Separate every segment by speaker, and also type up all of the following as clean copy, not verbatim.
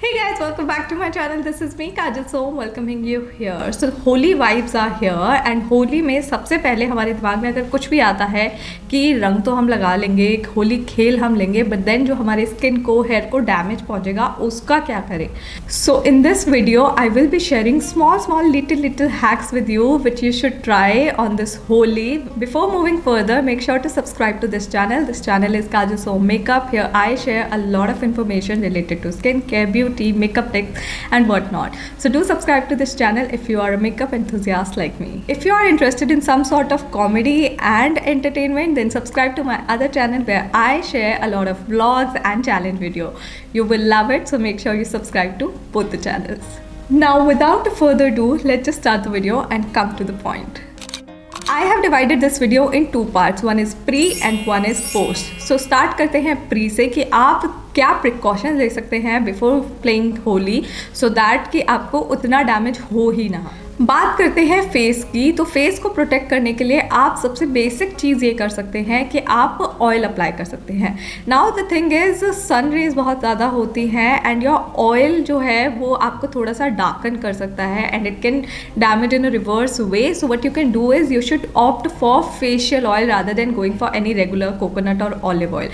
Speaker 1: Hey guys, welcome back to my channel. This is me Kajal Soam welcoming you here. So Holi vibes are here and Holi में सबसे पहले हमारे दिमाग में अगर कुछ भी आता है कि रंग तो हम लगा लेंगे, होली खेल हम लेंगे, बट देन जो हमारे स्किन को हेयर को डैमेज पहुंचेगा उसका क्या करें. So in this video I will be sharing small little hacks with you which you should try on this Holi. Before moving further, make sure to subscribe to this channel. This channel is Kajal Soam Makeup. Here I share a lot of information related to skincare, beauty, makeup tips and whatnot. So do subscribe to this channel if you are a makeup enthusiast like me. If you are interested in some sort of comedy and entertainment, then subscribe to my other channel where I share a lot of vlogs and challenge video. You will love it, so make sure you subscribe to both the channels. Now without further ado, let's just start the video and come to the point. I have divided this video in two parts. One is pre and one is post. So start करते हैं pre से कि आप क्या precaution ले सकते हैं before playing Holi so that कि आपको उतना डैमेज हो ही ना. बात करते हैं फेस की. तो फेस को प्रोटेक्ट करने के लिए आप सबसे बेसिक चीज़ ये कर सकते हैं कि आप ऑयल अप्लाई कर सकते हैं. Now the thing is sun rays बहुत ज़्यादा होती हैं एंड योर ऑयल जो है वो आपको थोड़ा सा डार्कन कर सकता है and it can damage in a reverse way. So what you can do is you should opt for facial oil rather than going for any regular coconut or olive oil.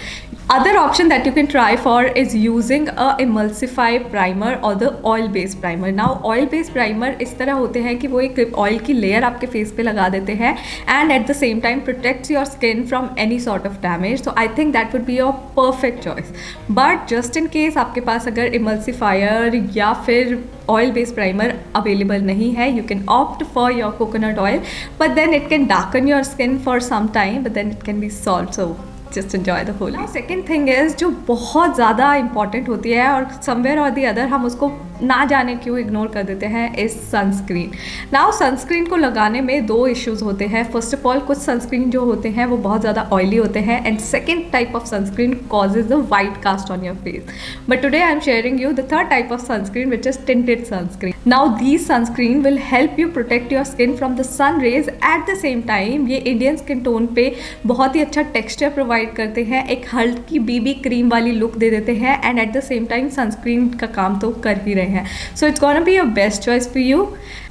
Speaker 1: Other option that you can try for is using a emulsify primer or the oil based primer. Now oil based primer इस तरह होते हैं कि वो एक oil की layer आपके face पे लगा देते हैं and eight the same time protects your skin from any sort of damage. So I think that would be your perfect choice. But just in case आपके पास अगर इमल्सिफायर या फिर ऑयल बेस्ड प्राइमर अवेलेबल नहीं है, you can opt for your coconut oil, but then it can darken your skin for some time, but then it can be solve. So just enjoy the Holi. Second thing is जो बहुत ज़्यादा important होती है और somewhere और the other हम उसको ना जाने क्यों इग्नोर कर देते हैं, इस सनस्क्रीन. नाउ सनस्क्रीन को लगाने में दो इश्यूज होते हैं. फर्स्ट ऑफ ऑल कुछ सनस्क्रीन जो होते हैं वो बहुत ज़्यादा ऑयली होते हैं and second type of sunscreen causes the white cast on your face. But today I am sharing you the third type of sunscreen which is tinted sunscreen. Now these sunscreen will help you protect your skin from the sun rays. At the same time ये Indian skin tone पे बहुत ही अच्छा texture provide करते हैं, एक हल्की BB cream वाली look दे देते हैं and eight the same time sunscreen का काम तो कर ही रहे हैं. So it's gonna be a best choice for you.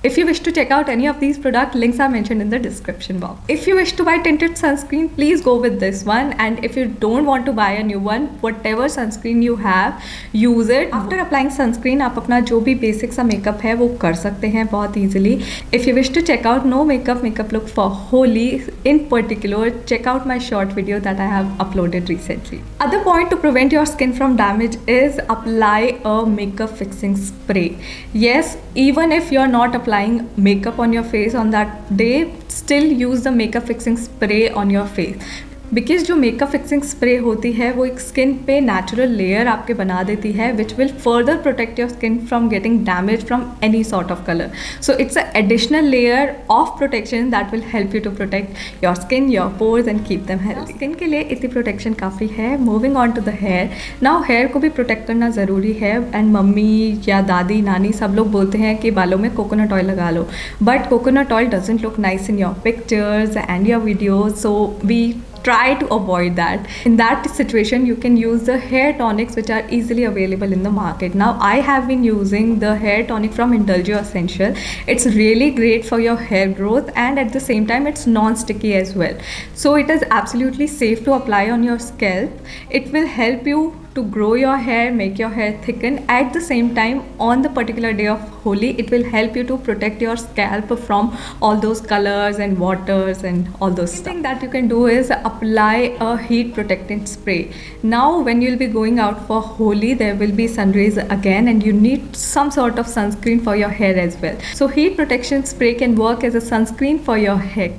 Speaker 1: If you wish to check out any of these product, links are mentioned in the description box. If you wish to buy tinted sunscreen, please go with this one. And if you don't want to buy a new one, whatever sunscreen you have, use it. After applying sunscreen, आप अपना जो भी basic सा makeup है वो कर सकते हैं बहुत easily. If you wish to check out no makeup look for Holi in particular, check out my short video that I have uploaded recently. Other point to prevent your skin from damage is apply a makeup fixing spray. Yes, even if you're not applying makeup on your face on that day, still use the makeup fixing spray on your face. Because जो makeup fixing spray होती है वो एक skin पे natural layer आपके बना देती है which will further protect your skin from getting damage from any sort of colour. So it's a additional layer of protection that will help you to protect your skin, your pores and keep them healthy. Skin के लिए इतनी protection काफ़ी है. Moving on to the hair. Now hair को भी protect करना ज़रूरी है एंड मम्मी या दादी नानी सब लोग बोलते हैं कि बालों में कोकोनट ऑयल लगा लो, but coconut oil doesn't look nice in your pictures and your videos, so we try to avoid that. In that situation you can use the hair tonics which are easily available in the market. Now I have been using the hair tonic from Indulgio Essential. It's really great for your hair growth and at the same time it's non-sticky as well, so it is absolutely safe to apply on your scalp. It will help you to grow your hair, make your hair thicken. At the same time on the particular day of Holi, it will help you to protect your scalp from all those colors and waters and all those stuff. The thing that you can do is apply a heat protectant spray. Now when you'll be going out for Holi, there will be sun rays again and you need some sort of sunscreen for your hair as well. So heat protection spray can work as a sunscreen for your hair.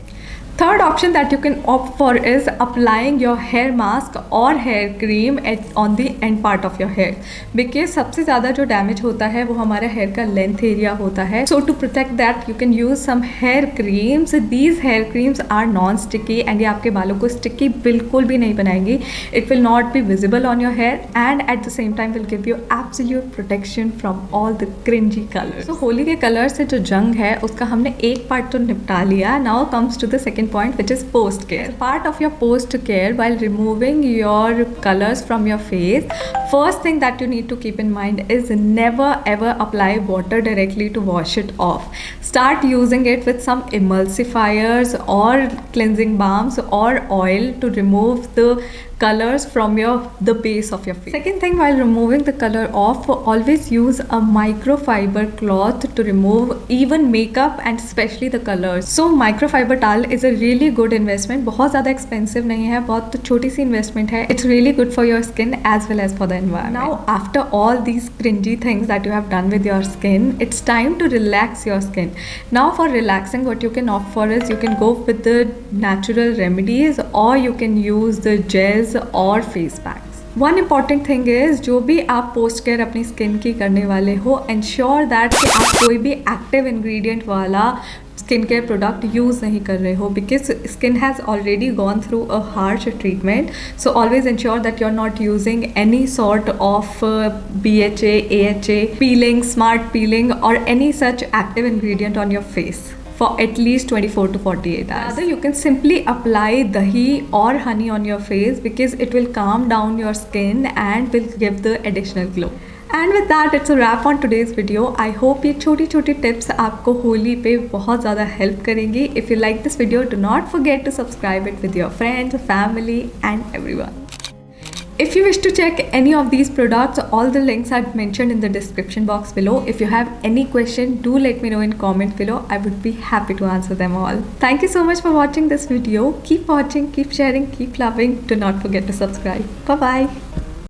Speaker 1: Third option that you can opt for is applying your hair mask or hair cream on the end part of your hair. Because सबसे ज़्यादा जो damage होता है वो हमारा hair का length area होता है. So to protect that you can use some hair creams. These hair creams are non-sticky and ये आपके बालों को sticky बिल्कुल भी नहीं बनाएंगी. It will not be visible on your hair and at the same time will give you absolute protection from all the cringy colors. So Holi के colour से जो जंग है उसका हमने एक पार्ट तो निपटा लिया. Now comes to the second second point, which is post care. As part of your post care, while removing your colors from your face, first thing that you need to keep in mind is never ever apply water directly to wash it off. Start using it with some emulsifiers or cleansing balms or oil to remove the colors from the base of your face. Second thing, while removing the color off, always use a microfiber cloth to remove even makeup and especially the colors. So microfiber towel is a really good investment. बहुत ज़्यादा expensive नहीं है, बहुत छोटी सी investment है. It's really good for your skin as well as for the environment. Now after all these cringy things that you have done with your skin, it's time to relax your skin. Now for relaxing, what you can opt for is you can go with the natural remedies or you can use the gels और face packs. One important thing is, जो भी आप post care अपनी skin की करने वाले हो, ensure that कि आप कोई भी एक्टिव इंग्रेडिएंट वाला स्किन केयर प्रोडक्ट यूज़ नहीं कर रहे हो, because skin has already gone through a harsh treatment. So always ensure that you are not using any sort of BHA, AHA, peeling, smart peeling or any such active ingredient on your face for at least 24 to 48 hours. Rather, you can simply apply dahi or honey on your face because it will calm down your skin and will give the additional glow. And with that, it's a wrap on today's video. I hope ये छोटी छोटी tips आपको होली पे बहुत ज़्यादा help करेंगी. If you like this video, do not forget to subscribe it with your friends, family and everyone. If you wish to check any of these products, all the links are mentioned in the description box below. If you have any question, do let me know in comment below. I would be happy to answer them all. Thank you so much for watching this video. Keep watching, keep sharing, keep loving. Do not forget to subscribe. Bye bye.